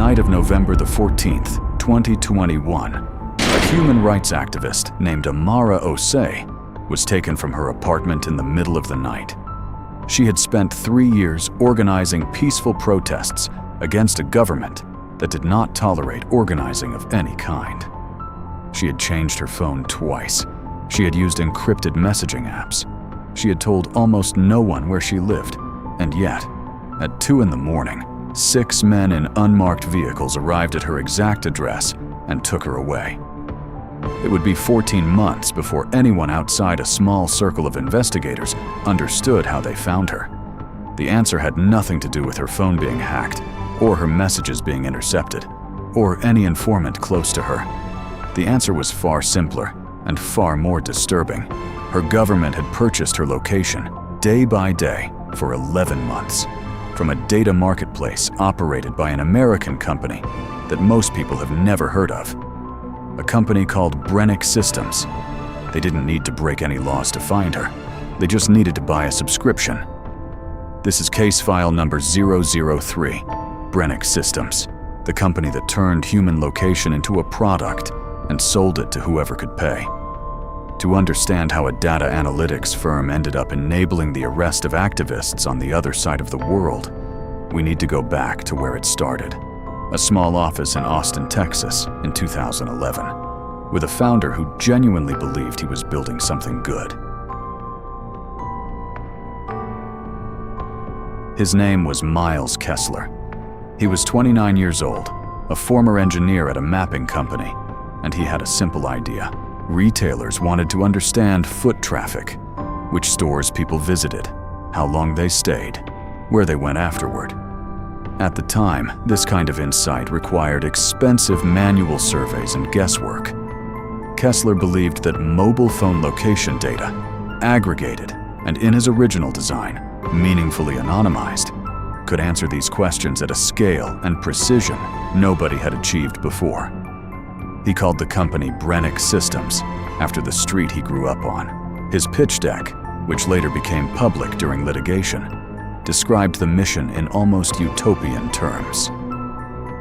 night of November the 14th, 2021, a human rights activist named Amara Osei was taken from her apartment in the middle of the night. She had spent 3 years organizing peaceful protests against a government that did not tolerate organizing of any kind. She had changed her phone twice. She had used encrypted messaging apps. She had told almost no one where she lived, and yet, at 2 in the morning, 6 men in unmarked vehicles arrived at her exact address and took her away. It would be 14 months before anyone outside a small circle of investigators understood how they found her. The answer had nothing to do with her phone being hacked, or her messages being intercepted, or any informant close to her. The answer was far simpler and far more disturbing. Her government had purchased her location, day by day, for 11 months, from a data marketplace operated by an American company that most people have never heard of. A company called Brennick Systems. They didn't need to break any laws to find her. They just needed to buy a subscription. This is case file number 003, Brennick Systems, the company that turned human location into a product and sold it to whoever could pay. To understand how a data analytics firm ended up enabling the arrest of activists on the other side of the world, we need to go back to where it started. A small office in Austin, Texas in 2011, with a founder who genuinely believed he was building something good. His name was Miles Kessler. He was 29 years old, a former engineer at a mapping company, and he had a simple idea. Retailers wanted to understand foot traffic, which stores people visited, how long they stayed, where they went afterward. At the time, this kind of insight required expensive manual surveys and guesswork. Kessler believed that mobile phone location data, aggregated and in his original design, meaningfully anonymized, could answer these questions at a scale and precision nobody had achieved before. He called the company Brennick Systems, after the street he grew up on. His pitch deck, which later became public during litigation, described the mission in almost utopian terms.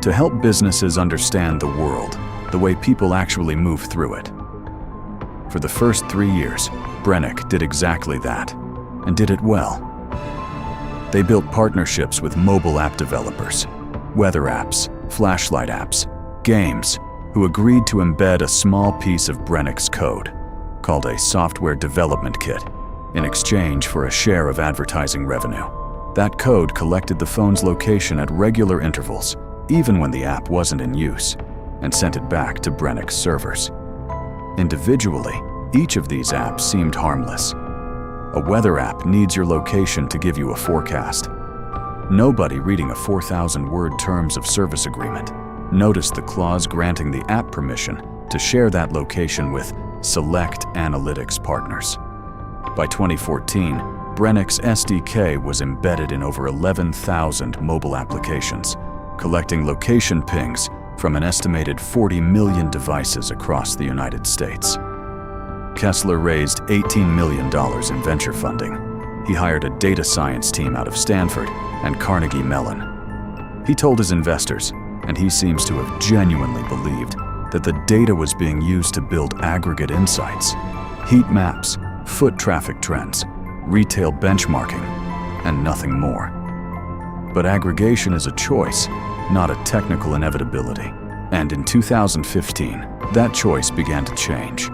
To help businesses understand the world, the way people actually move through it. For the first 3 years, Brennick did exactly that, and did it well. They built partnerships with mobile app developers, weather apps, flashlight apps, games, who agreed to embed a small piece of Brennick's code, called a software development kit, in exchange for a share of advertising revenue. That code collected the phone's location at regular intervals, even when the app wasn't in use, and sent it back to Brennick's servers. Individually, each of these apps seemed harmless. A weather app needs your location to give you a forecast. Nobody reading a 4,000-word terms of service agreement noticed the clause granting the app permission to share that location with select analytics partners. By 2014, Brennick's SDK was embedded in over 11,000 mobile applications, collecting location pings from an estimated 40 million devices across the United States. Kessler raised $18 million in venture funding. He hired a data science team out of Stanford and Carnegie Mellon. He told his investors, and he seems to have genuinely believed, that the data was being used to build aggregate insights, heat maps, foot traffic trends, retail benchmarking, and nothing more. But aggregation is a choice, not a technical inevitability. And in 2015, that choice began to change.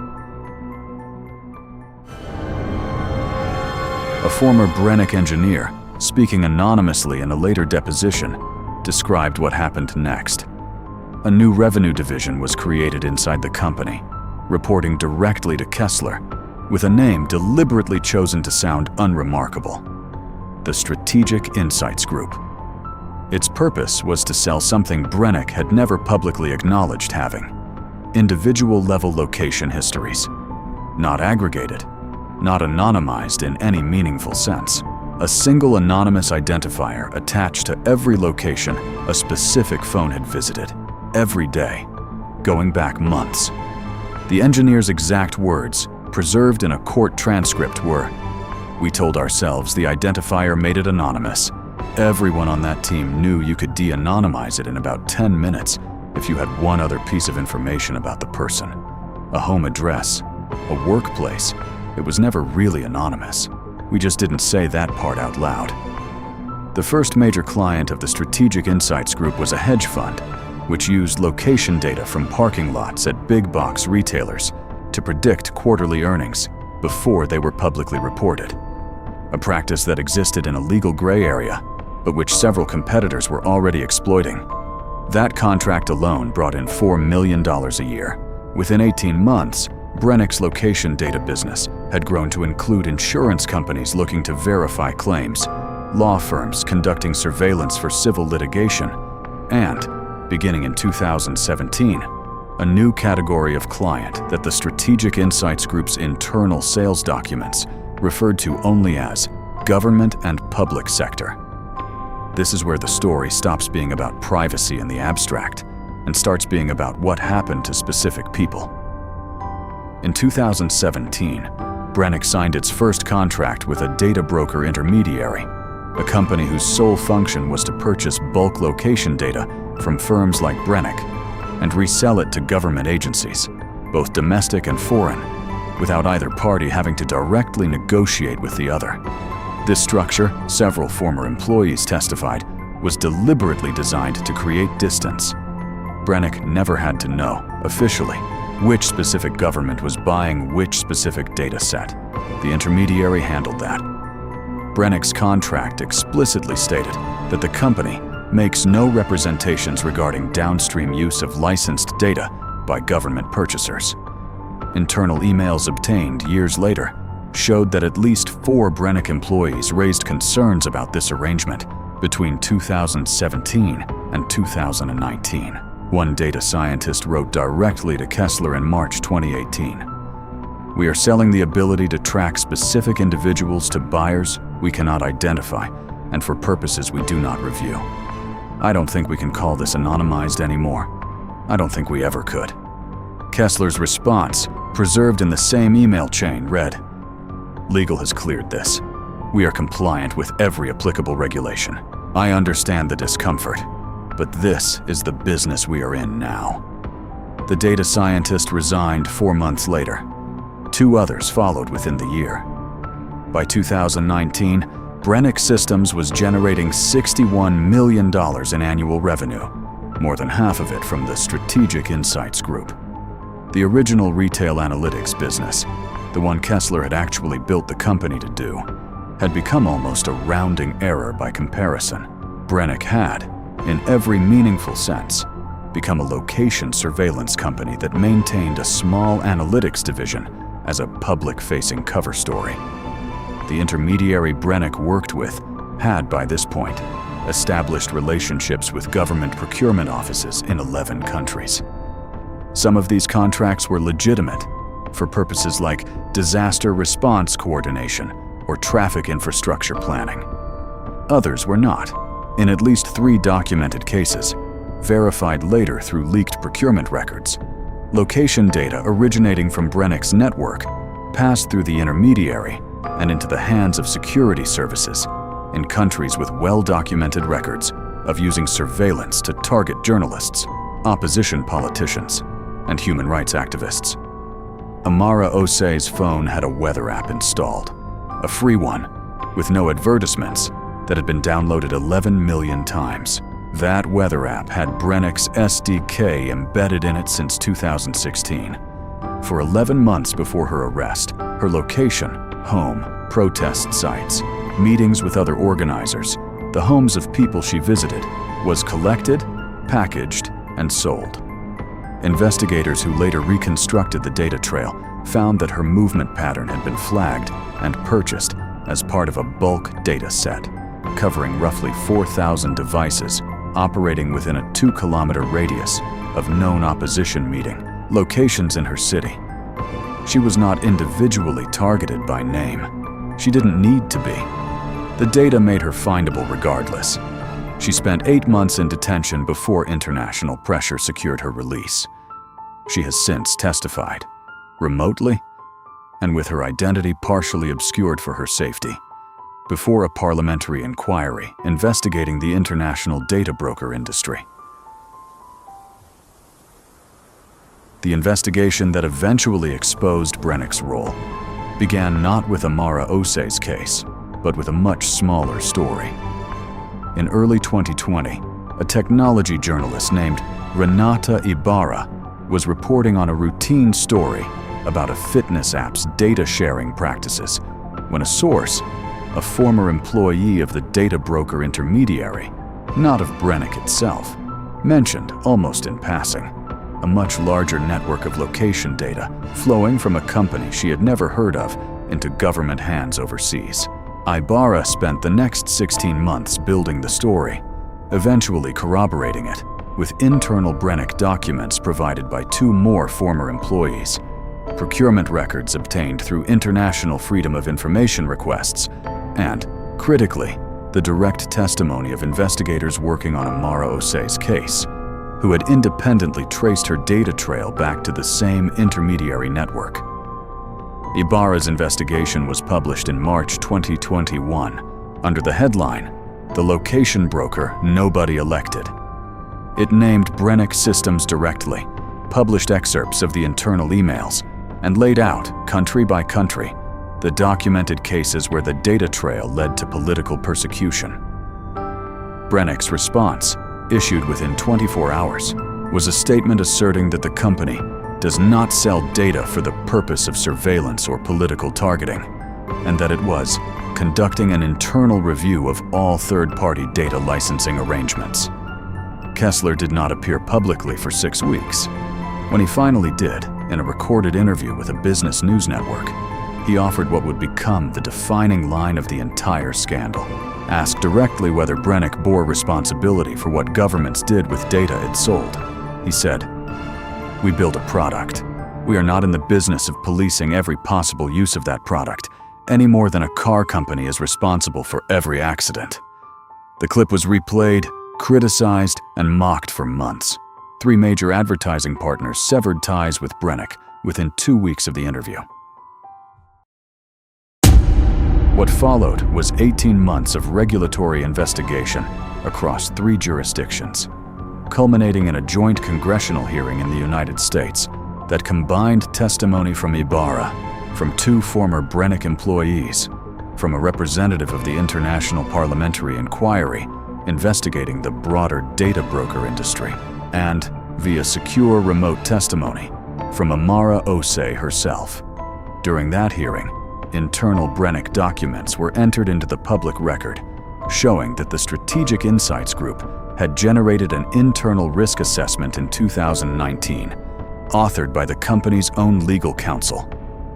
A former Brennick engineer, speaking anonymously in a later deposition, described what happened next. A new revenue division was created inside the company, reporting directly to Kessler, with a name deliberately chosen to sound unremarkable: the Strategic Insights Group. Its purpose was to sell something Brennick had never publicly acknowledged having: individual-level location histories. Not aggregated, not anonymized in any meaningful sense. A single anonymous identifier attached to every location a specific phone had visited, every day, going back months. The engineer's exact words, preserved in a court transcript, were, "We told ourselves the identifier made it anonymous. everyone on that team knew you could de-anonymize it in about 10 minutes if you had one other piece of information about the person. A home address, a workplace. It was never really anonymous. We just didn't say that part out loud. The first major client of the Strategic Insights Group was a hedge fund, which used location data from parking lots at big box retailers to predict quarterly earnings before they were publicly reported. A practice that existed in a legal gray area, but which several competitors were already exploiting. That contract alone brought in $4 million a year. Within 18 months, Brennick's location data business had grown to include insurance companies looking to verify claims, law firms conducting surveillance for civil litigation, and, beginning in 2017, a new category of client that the Strategic Insights Group's internal sales documents referred to only as government and public sector. This is where the story stops being about privacy in the abstract and starts being about what happened to specific people. In 2017, Brennick signed its first contract with a data broker intermediary, a company whose sole function was to purchase bulk location data from firms like Brennick and resell it to government agencies, both domestic and foreign, without either party having to directly negotiate with the other. This structure, several former employees testified, was deliberately designed to create distance. Brennick never had to know, officially, which specific government was buying which specific data set. The intermediary handled that. Brennick's contract explicitly stated that the company makes no representations regarding downstream use of licensed data by government purchasers. Internal emails obtained years later showed that at least 4 Brennick employees raised concerns about this arrangement between 2017 and 2019. One data scientist wrote directly to Kessler in March 2018. "We are selling the ability to track specific individuals to buyers we cannot identify and for purposes we do not review. I don't think we can call this anonymized anymore. I don't think we ever could." Kessler's response, preserved in the same email chain, read, "Legal has cleared this. We are compliant with every applicable regulation. I understand the discomfort, but this is the business we are in now." The data scientist resigned 4 months later. 2 others followed within the year. By 2019, Brennick Systems was generating $61 million in annual revenue, more than half of it from the Strategic Insights Group. The original retail analytics business, the one Kessler had actually built the company to do, had become almost a rounding error by comparison. Brennick had, in every meaningful sense, become a location surveillance company that maintained a small analytics division as a public-facing cover story. The intermediary Brennick worked with had, by this point, established relationships with government procurement offices in 11 countries. Some of these contracts were legitimate for purposes like disaster response coordination or traffic infrastructure planning. Others were not. In at least 3 documented cases, verified later through leaked procurement records, location data originating from Brennick's network passed through the intermediary and into the hands of security services in countries with well-documented records of using surveillance to target journalists, opposition politicians, and human rights activists. Amara Osei's phone had a weather app installed, a free one, with no advertisements, that had been downloaded 11 million times. That weather app had Brennick's SDK embedded in it since 2016. For 11 months before her arrest, her location, home, protest sites, meetings with other organizers, the homes of people she visited, was collected, packaged, and sold. Investigators who later reconstructed the data trail found that her movement pattern had been flagged and purchased as part of a bulk data set, covering roughly 4,000 devices operating within a 2-kilometer radius of known opposition meeting locations in her city. She was not individually targeted by name. She didn't need to be. The data made her findable regardless. She spent 8 months in detention before international pressure secured her release. She has since testified, remotely and with her identity partially obscured for her safety. before a parliamentary inquiry investigating the international data broker industry. The investigation that eventually exposed Brennick's role began not with Amara Osei's case, but with a much smaller story. In early 2020, a technology journalist named Renata Ibarra was reporting on a routine story about a fitness app's data sharing practices when a source, a former employee of the data broker intermediary, not of Brennick itself, mentioned, almost in passing, a much larger network of location data flowing from a company she had never heard of into government hands overseas. Ibarra spent the next 16 months building the story, eventually corroborating it with internal Brennick documents provided by two more former employees, procurement records obtained through international freedom of information requests, and, critically, the direct testimony of investigators working on Amara Osei's case, who had independently traced her data trail back to the same intermediary network. Ibarra's investigation was published in March 2021 under the headline, "The Location Broker Nobody Elected." It named Brennick Systems directly, published excerpts of the internal emails, and laid out, country by country, the documented cases where the data trail led to political persecution. Brennick's response, issued within 24 hours, was a statement asserting that the company does not sell data for the purpose of surveillance or political targeting, and that it was conducting an internal review of all third-party data licensing arrangements. Kessler did not appear publicly for 6 weeks. When he finally did, in a recorded interview with a business news network, he offered what would become the defining line of the entire scandal. Asked directly whether Brennick bore responsibility for what governments did with data it sold, he said, "We build a product. We are not in the business of policing every possible use of that product, any more than a car company is responsible for every accident." The clip was replayed, criticized, and mocked for months. 3 major advertising partners severed ties with Brennick within 2 weeks of the interview. What followed was 18 months of regulatory investigation across 3 jurisdictions, culminating in a joint congressional hearing in the United States that combined testimony from Ibarra, from 2 former Brennick employees, from a representative of the International Parliamentary Inquiry investigating the broader data broker industry, and, via secure remote testimony, from Amara Osei herself. During that hearing, internal Brennick documents were entered into the public record, showing that the Strategic Insights Group had generated an internal risk assessment in 2019, authored by the company's own legal counsel,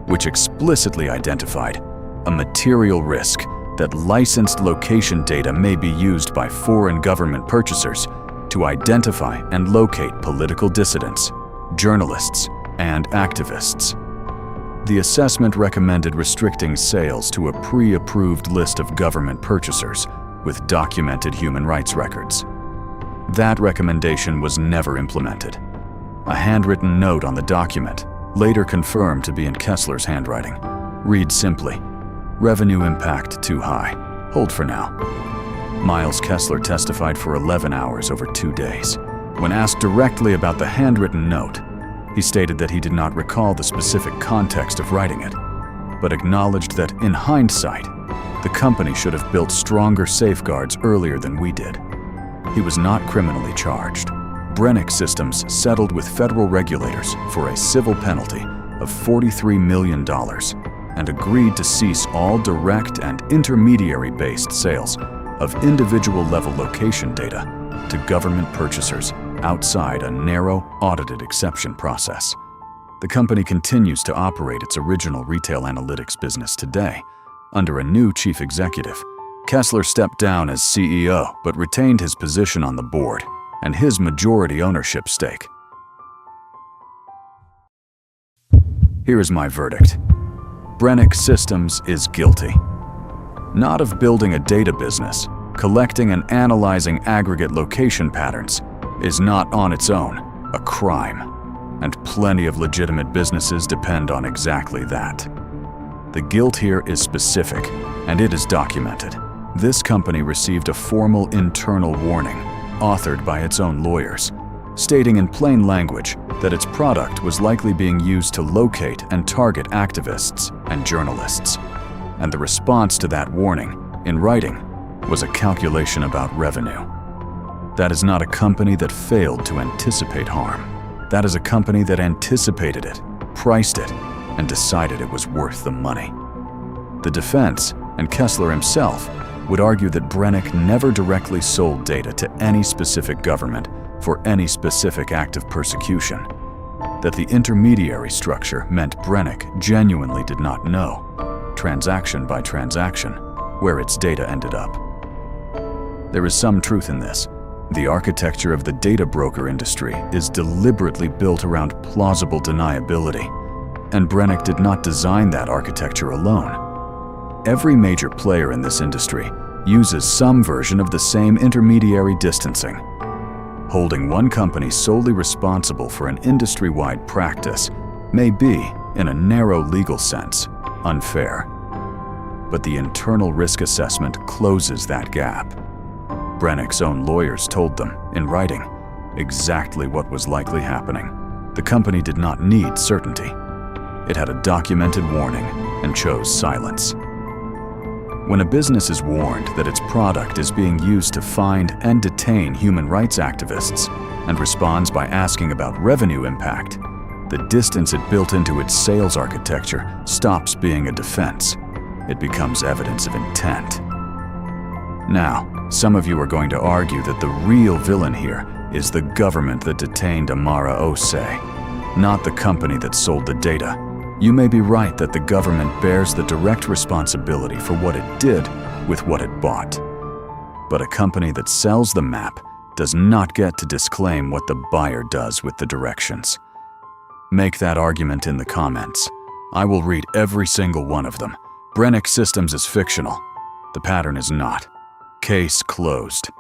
which explicitly identified a material risk that licensed location data may be used by foreign government purchasers to identify and locate political dissidents, journalists, and activists. The assessment recommended restricting sales to a pre-approved list of government purchasers with documented human rights records. That recommendation was never implemented. A handwritten note on the document, later confirmed to be in Kessler's handwriting, reads simply, "Revenue impact too high. Hold for now." Miles Kessler testified for 11 hours over 2 days. When asked directly about the handwritten note, he stated that he did not recall the specific context of writing it, but acknowledged that, in hindsight, the company should have built stronger safeguards earlier than we did. He was not criminally charged. Brennick Systems settled with federal regulators for a civil penalty of $43 million and agreed to cease all direct and intermediary-based sales of individual-level location data to government purchasers outside a narrow, audited exception process. The company continues to operate its original retail analytics business today under a new chief executive. Kessler stepped down as CEO but retained his position on the board and his majority ownership stake. Here is my verdict. Brennick Systems is guilty. Not of building a data business, collecting and analyzing aggregate location patterns is not on its own a crime, and plenty of legitimate businesses depend on exactly that. The guilt here is specific, and it is documented. This company received a formal internal warning, authored by its own lawyers, stating in plain language that its product was likely being used to locate and target activists and journalists. And the response to that warning, in writing, was a calculation about revenue. That is not a company that failed to anticipate harm. That is a company that anticipated it, priced it, and decided it was worth the money. The defense, and Kessler himself, would argue that Brennick never directly sold data to any specific government for any specific act of persecution, that the intermediary structure meant Brennick genuinely did not know, transaction by transaction, where its data ended up. There is some truth in this. The architecture of the data broker industry is deliberately built around plausible deniability, and Brennick did not design that architecture alone. Every major player in this industry uses some version of the same intermediary distancing. Holding one company solely responsible for an industry-wide practice may be, in a narrow legal sense, unfair. But the internal risk assessment closes that gap. Brennick's own lawyers told them, in writing, exactly what was likely happening. The company did not need certainty. It had a documented warning and chose silence. When a business is warned that its product is being used to find and detain human rights activists and responds by asking about revenue impact, the distance it built into its sales architecture stops being a defense. It becomes evidence of intent. Now, some of you are going to argue that the real villain here is the government that detained Amara Osei, not the company that sold the data. You may be right that the government bears the direct responsibility for what it did with what it bought. But a company that sells the map does not get to disclaim what the buyer does with the directions. Make that argument in the comments. I will read every single one of them. Brennick Systems is fictional. The pattern is not. Case closed.